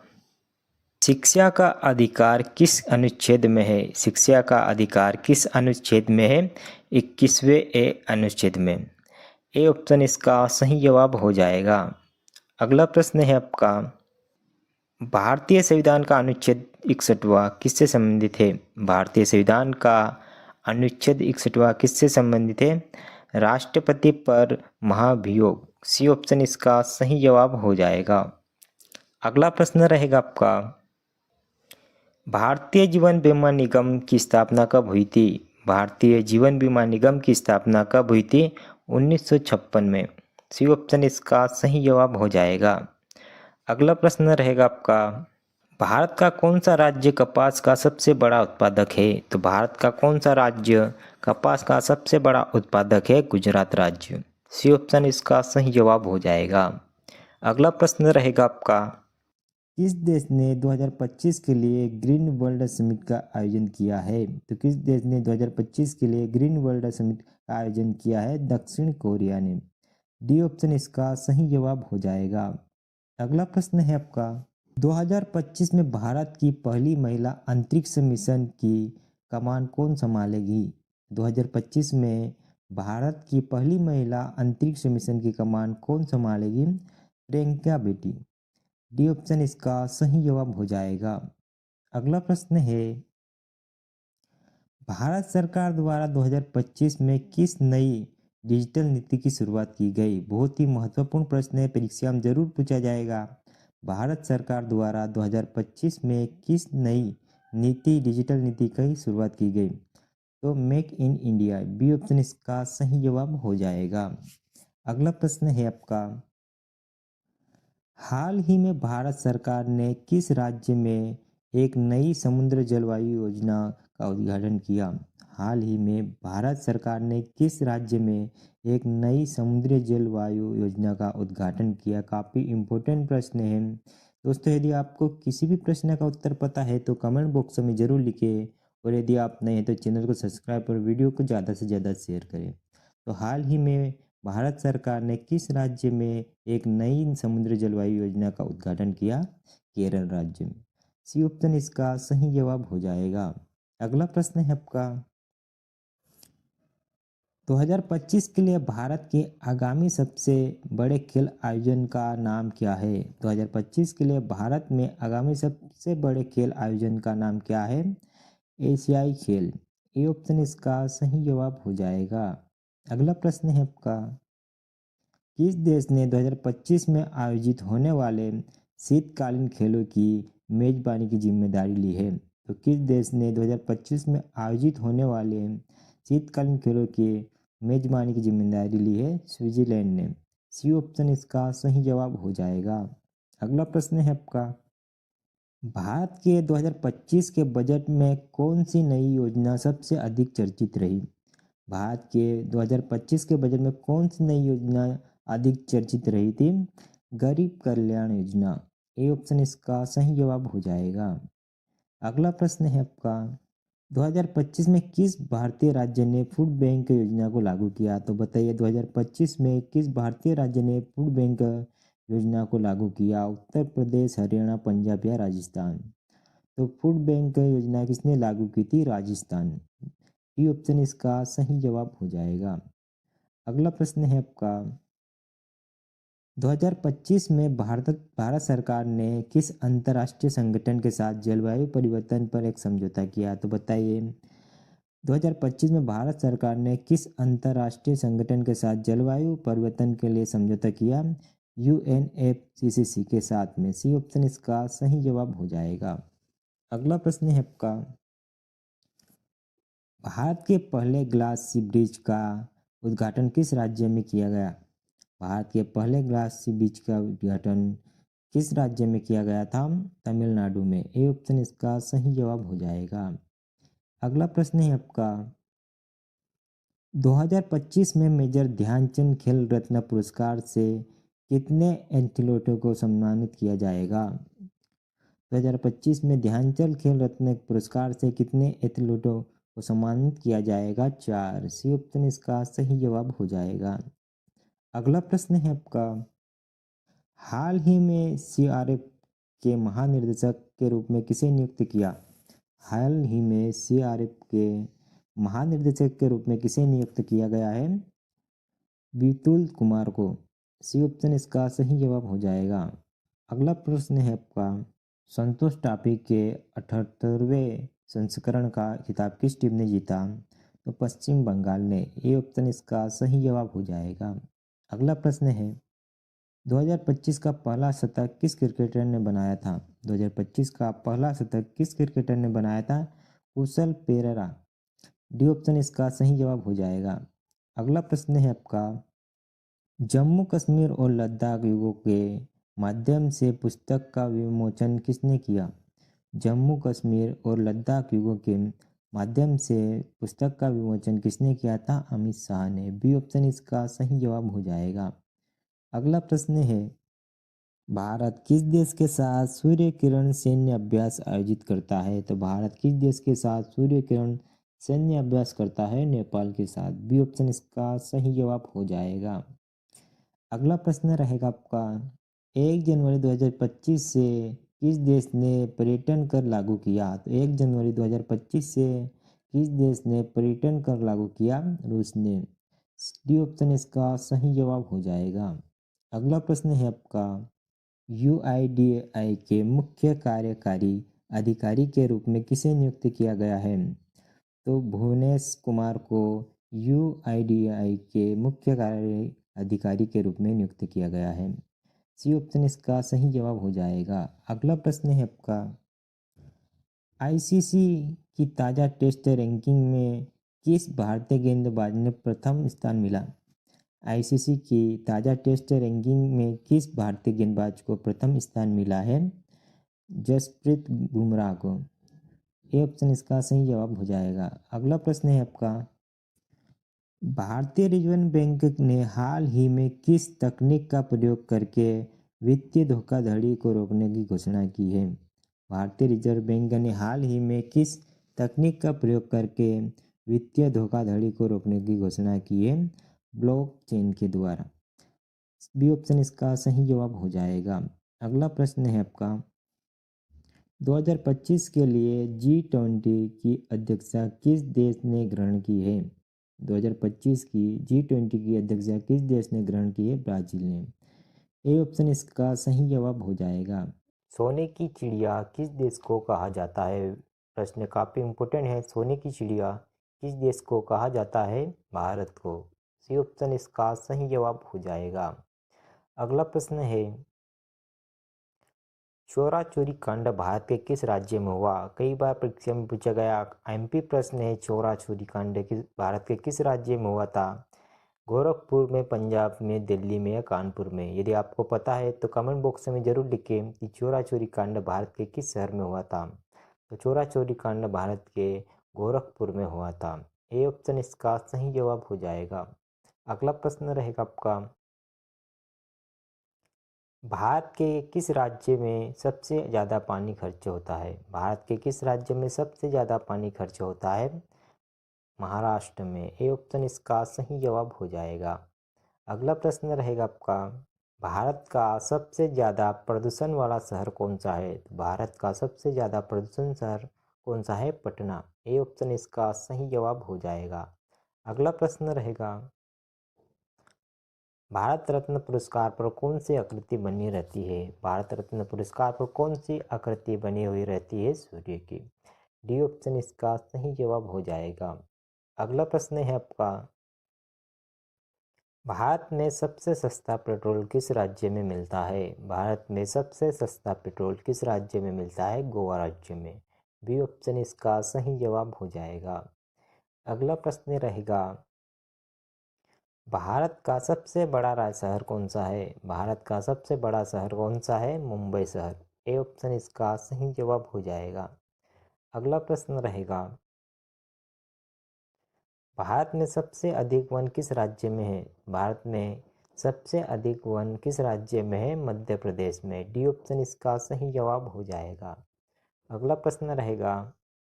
Speaker 1: शिक्षा का अधिकार किस अनुच्छेद में है? शिक्षा का अधिकार किस अनुच्छेद में है? 21वें ए अनुच्छेद में। ए ऑप्शन इसका सही जवाब हो जाएगा। अगला प्रश्न है आपका, भारतीय संविधान का अनुच्छेद 61वां किससे संबंधित है? भारतीय संविधान का अनुच्छेद 61वां किससे संबंधित है? राष्ट्रपति पर महाभियोग। सी ऑप्शन इसका सही जवाब हो जाएगा। अगला प्रश्न रहेगा आपका, भारतीय जीवन बीमा निगम की स्थापना कब हुई थी? भारतीय जीवन बीमा निगम की स्थापना कब हुई थी? 1956 में। सी ऑप्शन इसका सही जवाब हो जाएगा। अगला प्रश्न रहेगा आपका, भारत का कौन सा राज्य कपास का सबसे बड़ा उत्पादक है? तो भारत का कौन सा राज्य कपास का सबसे बड़ा उत्पादक है? गुजरात राज्य। सी ऑप्शन इसका सही जवाब हो जाएगा। अगला प्रश्न रहेगा आपका, किस देश ने 2025 के लिए ग्रीन वर्ल्ड समिट का आयोजन किया है? तो किस देश ने 2025 के लिए ग्रीन वर्ल्ड समिट का आयोजन किया है? दक्षिण कोरिया ने। डी ऑप्शन इसका सही जवाब हो जाएगा। अगला प्रश्न है आपका, 2025 में भारत की पहली महिला अंतरिक्ष मिशन की कमान कौन संभालेगी? 2025 में भारत की पहली महिला अंतरिक्ष मिशन की कमान कौन संभालेगी? प्रियंका बेटी। डी ऑप्शन इसका सही जवाब हो जाएगा। अगला प्रश्न है, भारत सरकार द्वारा 2025 में किस नई डिजिटल नीति की शुरुआत की गई? बहुत ही महत्वपूर्ण प्रश्न है, परीक्षा में जरूर पूछा जाएगा। भारत सरकार द्वारा 2025 में किस नई नीति डिजिटल नीति की शुरुआत की गई? तो make in India. B option इसका सही जवाब हो जाएगा। अगला प्रश्न है आपका, हाल ही में भारत सरकार ने किस राज्य में एक नई समुद्र जलवायु योजना का उद्घाटन किया? हाल ही में भारत सरकार ने किस राज्य में एक नई समुद्री जलवायु योजना का उद्घाटन किया? काफ़ी इम्पोर्टेंट प्रश्न है दोस्तों। यदि आपको किसी भी प्रश्न का उत्तर पता है तो कमेंट बॉक्स में ज़रूर लिखें, और यदि आप नए हैं तो चैनल को सब्सक्राइब और वीडियो को ज़्यादा से ज़्यादा शेयर करें। तो हाल ही में भारत सरकार ने किस राज्य में एक नई समुद्र जलवायु योजना का उद्घाटन किया? केरल राज्य में। सी ऑप्शन इसका सही जवाब हो जाएगा। अगला प्रश्न है आपका, 2025 के लिए भारत के आगामी सबसे बड़े खेल आयोजन का नाम क्या है? 2025 के लिए भारत में आगामी सबसे बड़े खेल आयोजन का नाम क्या है? एशियाई खेल। ये ऑप्शन इसका सही जवाब हो जाएगा। अगला प्रश्न है आपका, किस देश ने 2025 में आयोजित होने वाले शीतकालीन खेलों की मेजबानी की जिम्मेदारी ली है? तो किस देश ने 2025 में आयोजित होने वाले शीतकालीन खेलों की मेजबानी की जिम्मेदारी ली है? स्विट्जरलैंड ने। सी ऑप्शन इसका सही जवाब हो जाएगा। अगला प्रश्न है आपका, भारत के 2025 के बजट में कौन सी नई योजना सबसे अधिक चर्चित रही? भारत के 2025 के बजट में कौन सी नई योजना अधिक चर्चित रही थी? गरीब कल्याण योजना। ए ऑप्शन इसका सही जवाब हो जाएगा। अगला प्रश्न है आपका, 2025 में किस भारतीय राज्य ने फूड बैंक योजना को लागू किया? तो बताइए 2025 में किस भारतीय राज्य ने फूड बैंक योजना को लागू किया? उत्तर प्रदेश, हरियाणा, पंजाब या राजस्थान? तो फूड बैंक योजना किसने लागू की थी? राजस्थान। ये ऑप्शन इसका सही जवाब हो जाएगा। अगला प्रश्न है आपका, 2025 में भारत सरकार ने किस अंतर्राष्ट्रीय संगठन के साथ जलवायु परिवर्तन पर एक समझौता किया? तो बताइए 2025 में भारत सरकार ने किस अंतर्राष्ट्रीय संगठन के साथ जलवायु परिवर्तन के लिए समझौता किया? UNFCCC के साथ में। सी ऑप्शन इसका सही जवाब हो जाएगा। अगला प्रश्न है आपका, भारत के पहले ग्लास सी ब्रिज का उद्घाटन किस राज्य में किया गया? भारत के पहले ग्लास सी ब्रिज का उद्घाटन किस राज्य में किया गया था? तमिलनाडु में। ए ऑप्शन इसका सही जवाब हो जाएगा। अगला प्रश्न है आपका, 2025 में मेजर ध्यानचंद खेल रत्न पुरस्कार से कितने एथलीटों को सम्मानित किया जाएगा? 2025 में ध्यानचंद खेल रत्न पुरस्कार से कितने एथलीटों को सम्मानित किया जाएगा? 4। सी ऑप्शन इसका सही जवाब हो जाएगा। अगला प्रश्न है आपका, हाल ही में CRF के महानिदेशक के रूप में किसे नियुक्त किया? हाल ही में CRF के महानिदेशक के रूप में किसे नियुक्त किया गया है? बीतुल कुमार को। सी ऑप्शन इसका सही जवाब हो जाएगा। अगला प्रश्न है आपका, संतोष ट्रॉफी के 78वें संस्करण का खिताब किस टीम ने जीता? तो पश्चिम बंगाल ने। ये ऑप्शन इसका सही जवाब हो जाएगा। अगला प्रश्न है, 2025 का पहला शतक किस क्रिकेटर ने बनाया था? 2025 का पहला शतक किस क्रिकेटर ने बनाया था? कुशल पेरेरा। डी ऑप्शन इसका सही जवाब हो जाएगा। अगला प्रश्न है आपका, जम्मू कश्मीर और लद्दाख युगों के माध्यम से पुस्तक का विमोचन किसने किया? जम्मू कश्मीर और लद्दाख युगों के माध्यम से पुस्तक का विमोचन किसने किया था? अमित शाह ने। बी ऑप्शन इसका सही जवाब हो जाएगा। अगला प्रश्न है, भारत किस देश के साथ सूर्य किरण सैन्य अभ्यास आयोजित करता है? तो भारत किस देश के साथ सूर्य किरण सैन्य अभ्यास करता है? नेपाल के साथ। बी ऑप्शन इसका सही जवाब हो जाएगा। अगला प्रश्न रहेगा आपका, 1 जनवरी 2025 से किस देश ने पर्यटन कर लागू किया? तो 1 जनवरी 2025 से किस देश ने पर्यटन कर लागू किया? रूस ने। डी ऑप्शन इसका सही जवाब हो जाएगा। अगला प्रश्न है आपका, यूआईडीएआई के मुख्य कार्यकारी अधिकारी के रूप में किसे नियुक्त किया गया है? तो भुवनेश कुमार को यूआईडीएआई के मुख्य कार्य अधिकारी के रूप में नियुक्त किया गया है। सी ऑप्शन इसका सही जवाब हो जाएगा। अगला प्रश्न है आपका, आईसीसी की ताज़ा टेस्ट रैंकिंग में किस भारतीय गेंदबाज ने प्रथम स्थान मिला? आईसीसी की ताज़ा टेस्ट रैंकिंग में किस भारतीय गेंदबाज को प्रथम स्थान मिला है? जसप्रीत बुमराह को। ए ऑप्शन इसका सही जवाब हो जाएगा। अगला प्रश्न है आपका, भारतीय रिजर्व बैंक ने हाल ही में किस तकनीक का प्रयोग करके वित्तीय धोखाधड़ी को रोकने की घोषणा की है? भारतीय रिजर्व बैंक ने हाल ही में किस तकनीक का प्रयोग करके वित्तीय धोखाधड़ी को रोकने की घोषणा की है? ब्लॉकचेन के द्वारा। बी ऑप्शन इसका सही जवाब हो जाएगा। अगला प्रश्न है आपका, 2025 के लिए G20 की अध्यक्षता किस देश ने ग्रहण की है? 2025 की G20 की अध्यक्षता किस देश ने ग्रहण की है? ब्राजील ने। ए ऑप्शन इसका सही जवाब हो जाएगा। सोने की चिड़िया किस देश को कहा जाता है? प्रश्न काफ़ी इम्पोर्टेंट है। सोने की चिड़िया किस देश को कहा जाता है? भारत को। सी ऑप्शन इसका सही जवाब हो जाएगा। अगला प्रश्न है, चोरा चोरी कांड भारत के किस राज्य में हुआ? कई बार परीक्षा में पूछा गया एमपी प्रश्न है, चोरा चोरी कांड भारत के किस राज्य में हुआ था? गोरखपुर में, पंजाब में, दिल्ली में या कानपुर में? यदि आपको पता है तो कमेंट बॉक्स में जरूर लिखें कि चोरा चोरी कांड भारत के किस शहर में हुआ था। तो चोरा चोरी कांड भारत के गोरखपुर में हुआ था। ए ऑप्शन इसका सही जवाब हो जाएगा। अगला प्रश्न रहेगा आपका, भारत के किस राज्य में सबसे ज़्यादा पानी खर्च होता है? भारत के किस राज्य में सबसे ज़्यादा पानी खर्च होता है? महाराष्ट्र में। ए ऑप्शन इसका सही जवाब हो जाएगा। अगला प्रश्न रहेगा आपका, भारत का सबसे ज़्यादा प्रदूषण वाला शहर कौन सा है? तो भारत का सबसे ज़्यादा प्रदूषण शहर कौन सा है? पटना। ए ऑप्शन इसका सही जवाब हो जाएगा। अगला प्रश्न रहेगा, भारत रत्न पुरस्कार पर कौन सी आकृति बनी रहती है? भारत रत्न पुरस्कार पर कौन सी आकृति बनी हुई रहती है? सूर्य की। डी ऑप्शन इसका सही जवाब हो जाएगा। अगला प्रश्न है आपका, भारत में सबसे सस्ता पेट्रोल किस राज्य में मिलता है? भारत में सबसे सस्ता पेट्रोल किस राज्य में मिलता है? गोवा राज्य में। बी ऑप्शन इसका सही जवाब हो जाएगा। अगला प्रश्न रहेगा, भारत का सबसे बड़ा शहर कौन सा है? भारत का सबसे बड़ा शहर कौन सा है? मुंबई शहर। ए ऑप्शन इसका सही जवाब हो जाएगा। अगला प्रश्न रहेगा, भारत में सबसे अधिक वन किस राज्य में है? भारत में सबसे अधिक वन किस राज्य में है? मध्य प्रदेश में। डी ऑप्शन इसका सही जवाब हो जाएगा। अगला प्रश्न रहेगा,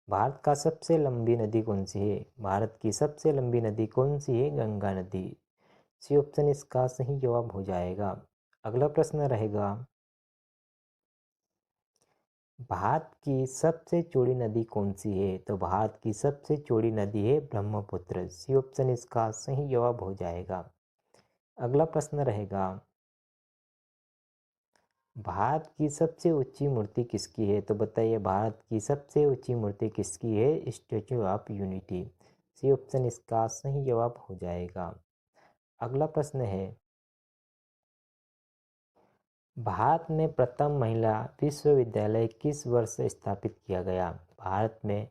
Speaker 1: भारत का सबसे लंबी नदी कौन सी है? भारत की सबसे लंबी नदी कौन सी है? गंगा नदी। सी ऑप्शन इसका सही जवाब हो जाएगा। अगला प्रश्न रहेगा, भारत की सबसे चौड़ी नदी कौन सी है? तो भारत की सबसे चौड़ी नदी है ब्रह्मपुत्र। सी ऑप्शन इसका सही जवाब हो जाएगा। अगला प्रश्न रहेगा, भारत की सबसे ऊंची मूर्ति किसकी है? तो बताइए, भारत की सबसे ऊंची मूर्ति किसकी है? Statue of Unity. C option इसका सही जवाब हो जाएगा। अगला प्रश्न है, भारत में प्रथम महिला विश्वविद्यालय किस वर्ष स्थापित किया गया? भारत में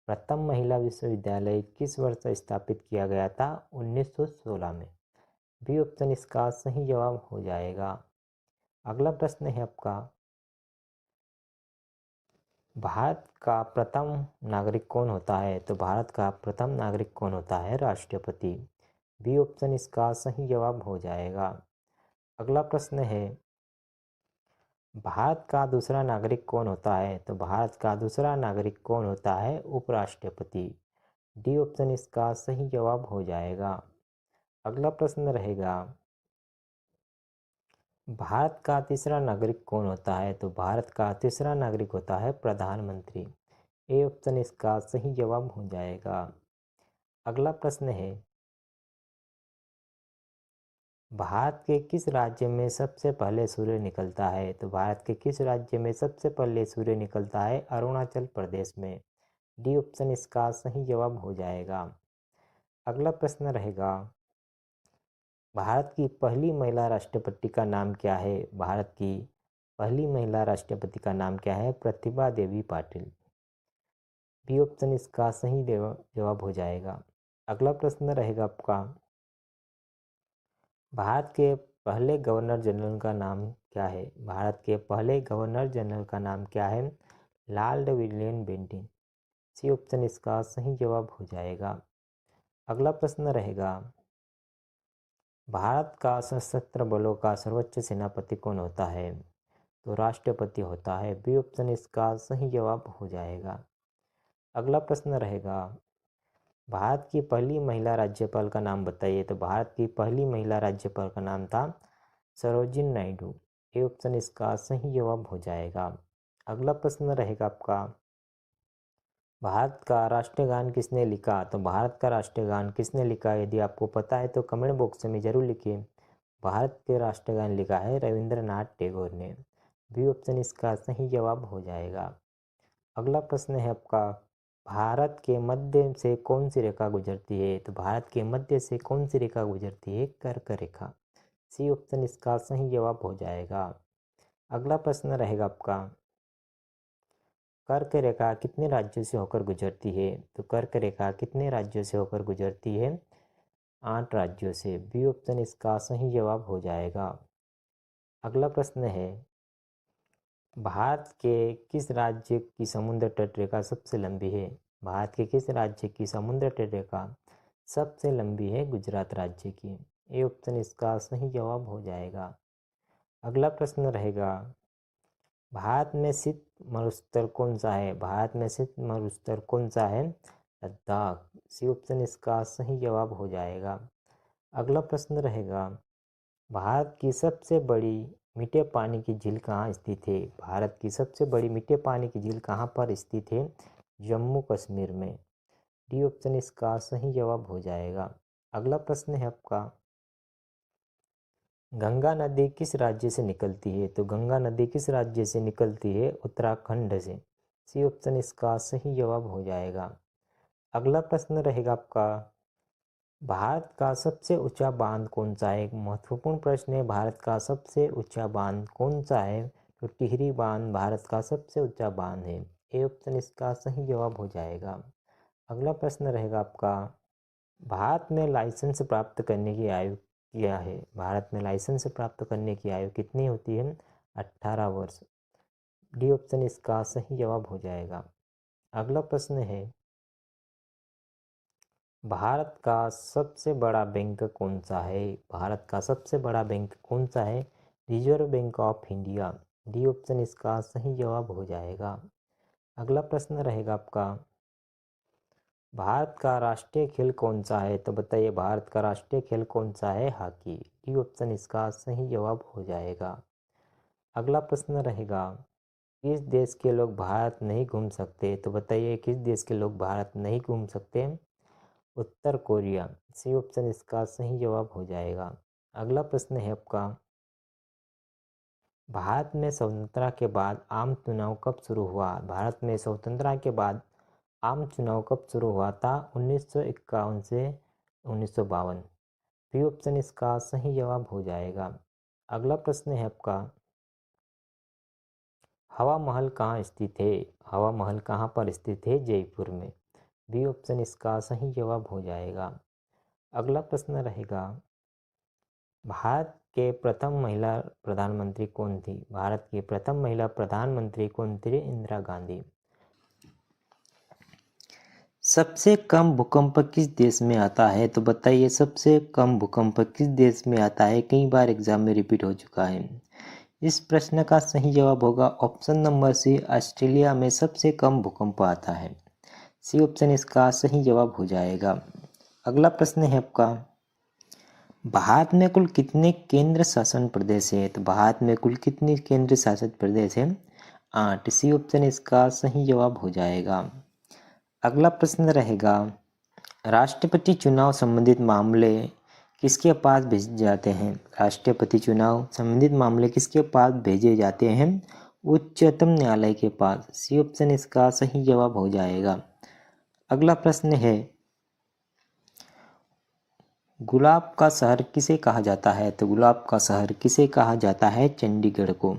Speaker 1: प्रथम महिला विश्वविद्यालय किस वर्ष स्थापित किया गया था? 1916 में। बी ऑप्शन इसका सही जवाब हो जाएगा। अगला प्रश्न है आपका, भारत का प्रथम नागरिक कौन होता है? तो भारत का प्रथम नागरिक कौन होता है? राष्ट्रपति। बी ऑप्शन इसका सही जवाब हो जाएगा। अगला प्रश्न है, भारत का दूसरा नागरिक कौन होता है? तो भारत का दूसरा नागरिक कौन होता है? उपराष्ट्रपति। डी ऑप्शन इसका सही जवाब हो जाएगा। अगला प्रश्न रहेगा, भारत का तीसरा नागरिक कौन होता है? तो भारत का तीसरा नागरिक होता है प्रधानमंत्री। ए ऑप्शन इसका सही जवाब हो जाएगा। अगला प्रश्न है, भारत के किस राज्य में सबसे पहले सूर्य निकलता है? तो भारत के किस राज्य में सबसे पहले सूर्य निकलता है? अरुणाचल प्रदेश में। डी ऑप्शन इसका सही जवाब हो जाएगा। अगला प्रश्न रहेगा, भारत की पहली महिला राष्ट्रपति का नाम क्या है? भारत की पहली महिला राष्ट्रपति का नाम क्या है? प्रतिभा देवी पाटिल। बी ऑप्शन इसका सही जवाब हो जाएगा। अगला प्रश्न रहेगा आपका, भारत के पहले गवर्नर जनरल का नाम क्या है? भारत के पहले गवर्नर जनरल का नाम क्या है? Lord William Bentinck. C option इसका सही जवाब हो जाएगा। अगला प्रश्न रहेगा, भारत का सशस्त्र बलों का सर्वोच्च सेनापति कौन होता है? तो राष्ट्रपति होता है। बी ऑप्शन इसका सही जवाब हो जाएगा। अगला प्रश्न रहेगा, भारत की पहली महिला राज्यपाल का नाम बताइए। तो भारत की पहली महिला राज्यपाल का नाम था सरोजिनी नायडू। ए ऑप्शन इसका सही जवाब हो जाएगा। अगला प्रश्न रहेगा आपका, भारत का राष्ट्रगान किसने लिखा? तो भारत का राष्ट्रगान किसने लिखा? यदि आपको पता है तो कमेंट बॉक्स में जरूर लिखिए। भारत के राष्ट्रगान लिखा है रविंद्रनाथ टैगोर ने। बी ऑप्शन इसका सही जवाब हो जाएगा। अगला प्रश्न है आपका, भारत के मध्य से कौन सी रेखा गुजरती है? तो भारत के मध्य से कौन सी रेखा गुजरती है? कर्क रेखा। सी ऑप्शन इसका सही जवाब हो जाएगा। अगला प्रश्न रहेगा आपका, कर्क रेखा कितने राज्यों से होकर गुजरती है? तो कर्क रेखा कितने राज्यों से होकर गुजरती है? 8 राज्यों से। बी ऑप्शन इसका सही जवाब हो जाएगा। अगला प्रश्न है, भारत के किस राज्य की समुद्र तट रेखा सबसे लंबी है? भारत के किस राज्य की समुद्र तट रेखा सबसे लंबी है? गुजरात राज्य की। ए ऑप्शन इसका सही जवाब हो जाएगा। अगला प्रश्न रहेगा, भारत में शीत मरुस्थल कौन सा है? भारत में शीत मरुस्थल कौन सा है? लद्दाख। सी ऑप्शन इसका सही जवाब हो जाएगा। अगला प्रश्न रहेगा, भारत की सबसे बड़ी मीठे पानी की झील कहाँ स्थित है? भारत की सबसे बड़ी मीठे पानी की झील कहाँ पर स्थित है? जम्मू कश्मीर में। डी ऑप्शन इसका सही जवाब हो जाएगा। अगला प्रश्न है आपका, गंगा नदी किस राज्य से निकलती है? तो गंगा नदी किस राज्य से निकलती है? उत्तराखंड से। सी ऑप्शन इसका सही जवाब हो जाएगा। अगला प्रश्न रहेगा आपका, भारत का सबसे ऊंचा बांध कौन सा है? एक महत्वपूर्ण प्रश्न है, भारत का सबसे ऊंचा बांध कौन सा है? तो टिहरी बांध भारत का सबसे ऊंचा बांध है। ए ऑप्शन इसका सही जवाब हो जाएगा। अगला प्रश्न रहेगा आपका, भारत में लाइसेंस प्राप्त करने की आयु क्या है? भारत में लाइसेंस प्राप्त करने की आयु कितनी होती है? 18 वर्ष। डी ऑप्शन इसका सही जवाब हो जाएगा। अगला प्रश्न है, भारत का सबसे बड़ा बैंक कौन सा है? भारत का सबसे बड़ा बैंक कौन सा है? Reserve bank of India. D option इसका सही जवाब हो जाएगा। अगला प्रश्न रहेगा आपका, भारत का राष्ट्रीय खेल कौन सा है? तो बताइए, भारत का राष्ट्रीय खेल कौन सा है? हॉकी। डी ऑप्शन इसका सही जवाब हो जाएगा। अगला प्रश्न रहेगा, किस देश के लोग भारत नहीं घूम सकते? तो बताइए, किस देश के लोग भारत नहीं घूम सकते? उत्तर कोरिया। सी ऑप्शन इसका सही जवाब हो जाएगा। अगला प्रश्न है आपका, भारत में स्वतंत्रता के बाद आम चुनाव कब शुरू हुआ? भारत में स्वतंत्रता के बाद आम चुनाव कब शुरू हुआ था? 1951 से 1952। बी ऑप्शन इसका सही जवाब हो जाएगा। अगला प्रश्न है आपका, हवा महल कहाँ स्थित है? हवा महल कहाँ पर स्थित है? जयपुर में। बी ऑप्शन इसका सही जवाब हो जाएगा। अगला प्रश्न रहेगा, भारत के प्रथम महिला प्रधानमंत्री कौन थी? भारत की प्रथम महिला प्रधानमंत्री कौन थी? इंदिरा गांधी। सबसे कम भूकंप किस देश में आता है? तो बताइए सबसे कम भूकंप किस देश में आता है? कई बार एग्जाम में रिपीट हो चुका है। इस प्रश्न का सही जवाब होगा ऑप्शन नंबर सी, ऑस्ट्रेलिया में सबसे कम भूकंप आता है। सी ऑप्शन इसका सही जवाब हो जाएगा। अगला प्रश्न है आपका, भारत में कुल कितने केंद्र शासन प्रदेश है? तो भारत में कुल कितने केंद्र शासित प्रदेश है? 8। सी ऑप्शन इसका सही जवाब हो जाएगा। अगला प्रश्न रहेगा, राष्ट्रपति चुनाव संबंधित मामले किसके पास भेजे जाते हैं? राष्ट्रपति चुनाव संबंधित मामले किसके पास भेजे जाते हैं? उच्चतम न्यायालय के पास। सी ऑप्शन इसका सही जवाब हो जाएगा। अगला प्रश्न है, गुलाब का शहर किसे कहा जाता है? तो गुलाब का शहर किसे कहा जाता है? चंडीगढ़ को।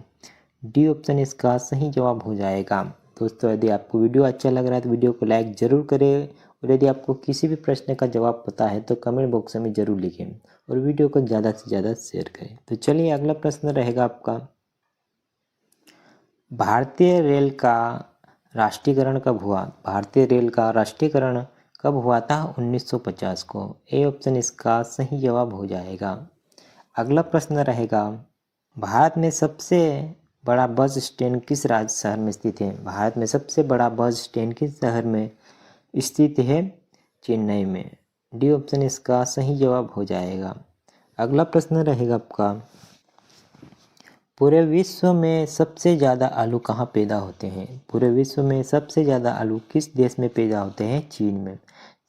Speaker 1: डी ऑप्शन इसका सही जवाब हो जाएगा। दोस्तों, यदि आपको वीडियो अच्छा लग रहा है तो वीडियो को लाइक ज़रूर करें, और यदि आपको किसी भी प्रश्न का जवाब पता है तो कमेंट बॉक्स में ज़रूर लिखें, और वीडियो को ज़्यादा से ज़्यादा शेयर करें। तो चलिए अगला प्रश्न रहेगा आपका, भारतीय रेल का राष्ट्रीयकरण कब हुआ? भारतीय रेल का राष्ट्रीयकरण कब हुआ था? 1950 को। ए ऑप्शन इसका सही जवाब हो जाएगा। अगला प्रश्न रहेगा, भारत में सबसे बड़ा बस स्टैंड किस राज्य शहर में स्थित है? भारत में सबसे बड़ा बस स्टैंड किस शहर में स्थित है? चेन्नई में। डी ऑप्शन इसका सही जवाब हो जाएगा। अगला प्रश्न रहेगा आपका, पूरे विश्व में सबसे ज़्यादा आलू कहाँ पैदा होते हैं? पूरे विश्व में सबसे ज़्यादा आलू किस देश में पैदा होते हैं? चीन में।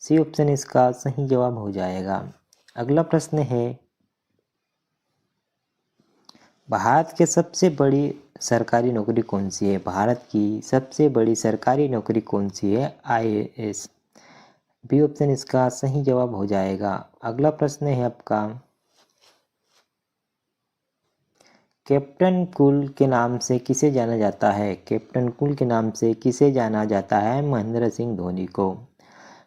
Speaker 1: सी ऑप्शन इसका सही जवाब हो जाएगा। अगला प्रश्न है, भारत की सबसे बड़ी सरकारी नौकरी कौन सी है? भारत की सबसे बड़ी सरकारी नौकरी कौन सी है? आईएएस। बी ऑप्शन इसका सही जवाब हो जाएगा। अगला प्रश्न है आपका, कैप्टन कूल के नाम से किसे जाना जाता है? कैप्टन कूल के नाम से किसे जाना जाता है? महेंद्र सिंह धोनी को।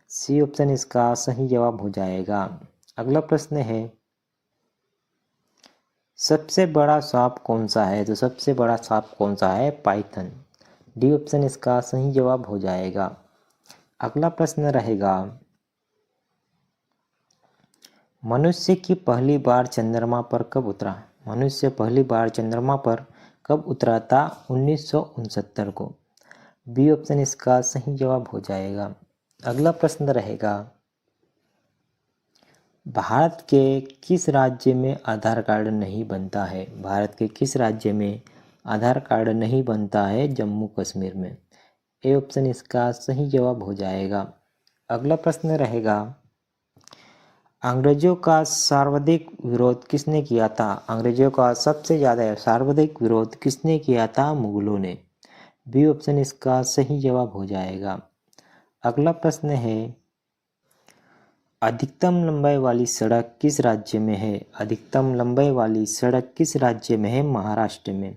Speaker 1: सी ऑप्शन इसका सही जवाब हो जाएगा। अगला प्रश्न है, सबसे बड़ा सांप कौन सा है? तो सबसे बड़ा सांप कौन सा है? पाइथन। डी ऑप्शन इसका सही जवाब हो जाएगा। अगला प्रश्न रहेगा, मनुष्य की पहली बार चंद्रमा पर कब उतरा? मनुष्य पहली बार चंद्रमा पर कब उतरा था? 1969 को। बी ऑप्शन इसका सही जवाब हो जाएगा। अगला प्रश्न रहेगा, भारत के किस राज्य में आधार कार्ड नहीं बनता है? भारत के किस राज्य में आधार कार्ड नहीं बनता है? जम्मू कश्मीर में। ए ऑप्शन इसका सही जवाब हो जाएगा। अगला प्रश्न रहेगा, अंग्रेजों का सर्वाधिक विरोध किसने किया था? अंग्रेजों का सबसे ज़्यादा सर्वाधिक विरोध किसने किया था? मुगलों ने। बी ऑप्शन इसका सही जवाब हो जाएगा। अगला प्रश्न है, अधिकतम लंबाई वाली सड़क किस राज्य में है? अधिकतम लंबाई वाली सड़क किस राज्य में है? महाराष्ट्र में।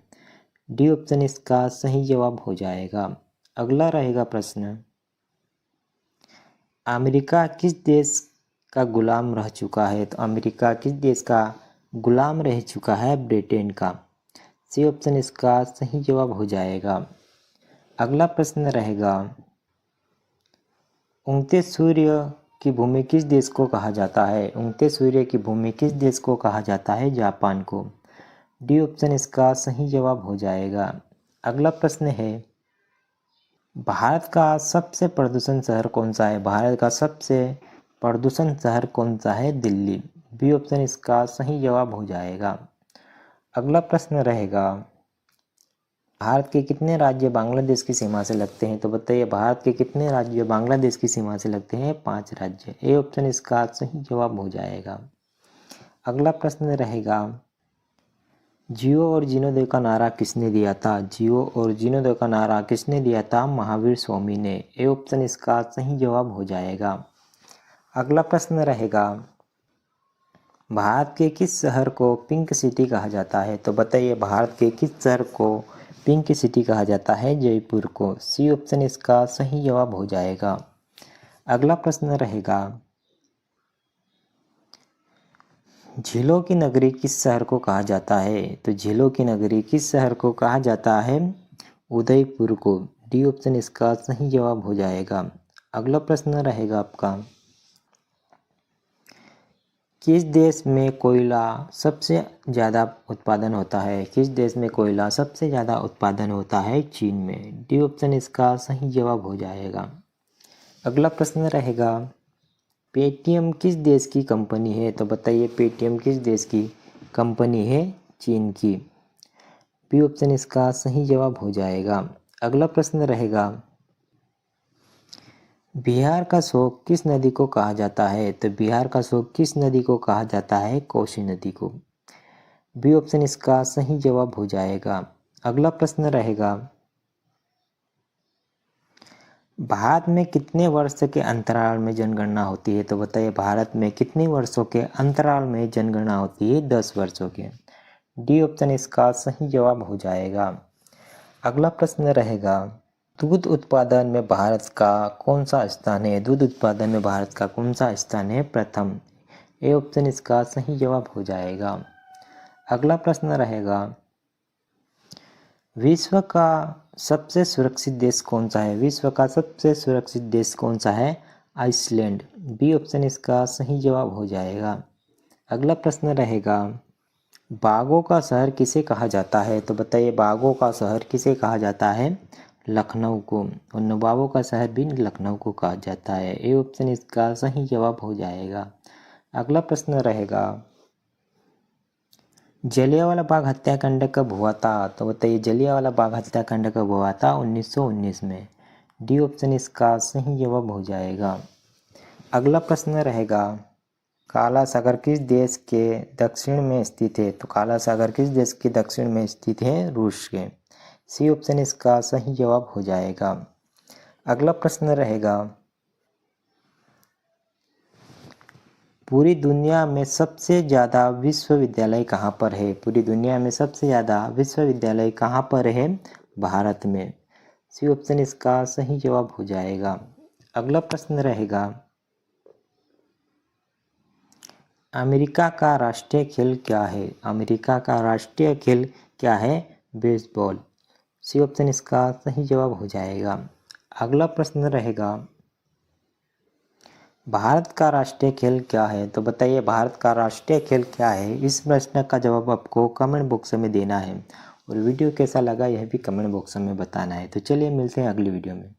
Speaker 1: डी ऑप्शन इसका सही जवाब हो जाएगा। अगला रहेगा प्रश्न, अमेरिका किस देश का गुलाम रह चुका है? तो अमेरिका किस देश का गुलाम रह चुका है? ब्रिटेन का। सी ऑप्शन इसका सही जवाब हो जाएगा। अगला प्रश्न रहेगा, उगते सूर्य की भूमि किस देश को कहा जाता है? उगते सूर्य की भूमि किस देश को कहा जाता है? जापान को। डी ऑप्शन इसका सही जवाब हो जाएगा। अगला प्रश्न है, भारत का सबसे प्रदूषण शहर कौन सा है? भारत का सबसे प्रदूषण शहर कौन सा है? दिल्ली। बी ऑप्शन इसका सही जवाब हो जाएगा। अगला प्रश्न रहेगा, भारत के कितने राज्य बांग्लादेश की सीमा से लगते हैं? तो बताइए भारत के कितने राज्य बांग्लादेश की सीमा से लगते हैं? 5 राज्य। ए ऑप्शन इसका सही जवाब हो जाएगा। अगला प्रश्न रहेगा, जियो और जीर्णोदय का नारा किसने दिया था? जियो और जीर्णोदय का नारा किसने दिया था? महावीर स्वामी ने। ए ऑप्शन इसका सही जवाब हो जाएगा। अगला प्रश्न रहेगा, भारत के किस शहर को पिंक सिटी कहा जाता है? तो बताइए भारत के किस शहर को पिंक सिटी कहा जाता है? जयपुर को। सी ऑप्शन इसका सही जवाब हो जाएगा। अगला प्रश्न रहेगा, झीलों की नगरी किस शहर को कहा जाता है? तो झीलों की नगरी किस शहर को कहा जाता है? उदयपुर को। डी ऑप्शन इसका सही जवाब हो जाएगा। अगला प्रश्न रहेगा आपका, किस देश में कोयला सबसे ज़्यादा उत्पादन होता है? किस देश में कोयला सबसे ज़्यादा उत्पादन होता है? चीन में। डी ऑप्शन इसका सही जवाब हो जाएगा। अगला प्रश्न रहेगा, पेटीएम किस देश की कंपनी है? तो बताइए पेटीएम किस देश की कंपनी है? चीन की। बी ऑप्शन इसका सही जवाब हो जाएगा। अगला प्रश्न रहेगा, बिहार का शोक किस नदी को कहा जाता है? तो बिहार का शोक किस नदी को कहा जाता है? कोसी नदी को। बी ऑप्शन इसका सही जवाब हो जाएगा। अगला प्रश्न रहेगा, भारत में कितने वर्ष के अंतराल में जनगणना होती है? तो बताइए भारत में कितने वर्षों के अंतराल में जनगणना होती है? 10 वर्षों के। डी ऑप्शन इसका सही जवाब हो जाएगा। अगला प्रश्न रहेगा, दूध उत्पादन में भारत का कौन सा स्थान है? दूध उत्पादन में भारत का कौन सा स्थान है? प्रथम। ए ऑप्शन इसका सही जवाब हो जाएगा। अगला प्रश्न रहेगा, विश्व का सबसे सुरक्षित देश कौन सा है? विश्व का सबसे सुरक्षित देश कौन सा है? आइसलैंड। बी ऑप्शन इसका सही जवाब हो जाएगा। अगला प्रश्न रहेगा, बाघों का शहर किसे कहा जाता है? तो बताइए बाघों का शहर किसे कहा जाता है? लखनऊ को। और नवाबों का शहर भी लखनऊ को कहा जाता है। ए ऑप्शन इसका सही जवाब हो जाएगा। अगला प्रश्न रहेगा, जलियांवाला बाग हत्याकांड कब हुआ था? तो बताइए जलियांवाला बाग हत्याकांड कब हुआ था? 1919 में। डी ऑप्शन इसका सही जवाब हो जाएगा। अगला प्रश्न रहेगा, काला सागर किस देश के दक्षिण में स्थित है? तो काला सागर किस देश के दक्षिण में स्थित है? रूस के। सी ऑप्शन इसका सही जवाब हो जाएगा। अगला प्रश्न रहेगा, पूरी दुनिया में सबसे ज़्यादा विश्वविद्यालय कहाँ पर है? पूरी दुनिया में सबसे ज़्यादा विश्वविद्यालय कहाँ पर है? भारत में। सी ऑप्शन इसका सही जवाब हो जाएगा। अगला प्रश्न रहेगा, अमेरिका का राष्ट्रीय खेल क्या है? अमेरिका का राष्ट्रीय खेल क्या है? बेसबॉल। सी ऑप्शन इसका सही जवाब हो जाएगा। अगला प्रश्न रहेगा, भारत का राष्ट्रीय खेल क्या है? तो बताइए भारत का राष्ट्रीय खेल क्या है? इस प्रश्न का जवाब आपको कमेंट बॉक्स में देना है और वीडियो कैसा लगा यह भी कमेंट बॉक्स में बताना है। तो चलिए मिलते हैं अगली वीडियो में।